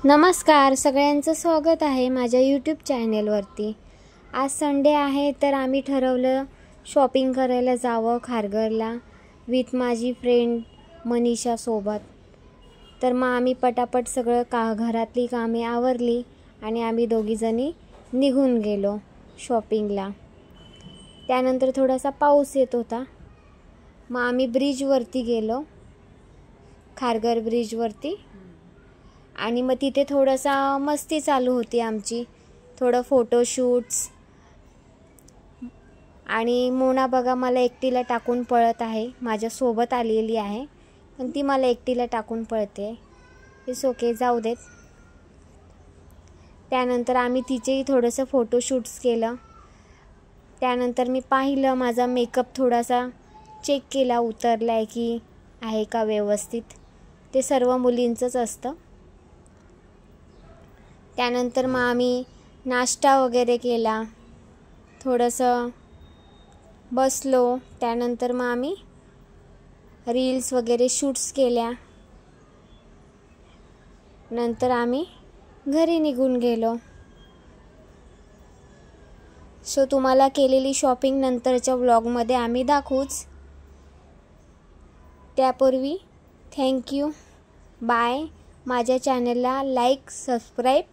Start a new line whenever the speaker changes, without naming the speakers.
नमस्कार, सगळ्यांचं स्वागत आहे माझ्या यूट्यूब चॅनेलवरती। आज संडे आहे तर आम्ही ठरवलं शॉपिंग करायला जावं खारघरला विथ माझी फ्रेंड मनीषा सोबत। तर मग आम्ही पटापट सगळं घरातली कामे आवरली आणि आम्ही दोघी जणी निघून गेलो शॉपिंगला। त्यानंतर थोडासा पाऊस येत होता, मग आम्ही ब्रिजवरती गेलो, खारघर ब्रिजवरती। आणि मग तिथे थोडासा मस्ती चालू होती आमची, थोडं फोटोशूट्स। आणि मोना बघा मला एकटीला टाकून पळत आहे, माझ्यासोबत आलेली आहे पण ती मला एकटीला टाकून पळते। इट्स ओके, जाऊ देत। त्यानंतर आम्ही तिचेही थोडंसं फोटोशूट्स केलं। त्यानंतर मी पाहिलं माझा मेकअप थोडासा चेक केला, उतरला आहे की आहे का व्यवस्थित, ते सर्व मुलींचंच असतं। त्यानंतर मग आम्ही नाश्ता वगैरे केला, थोडंसं बसलो। त्यानंतर मग आम्ही रील्स वगैरे शूट्स केल्या, नंतर आम्ही घरी निघून गेलो। सो तुम्हाला केलेली शॉपिंग नंतरच्या व्लॉगमध्ये आम्ही दाखवूच। त्यापूर्वी थँक्यू, बाय। माझ्या चॅनलला लाईक सबस्क्राईब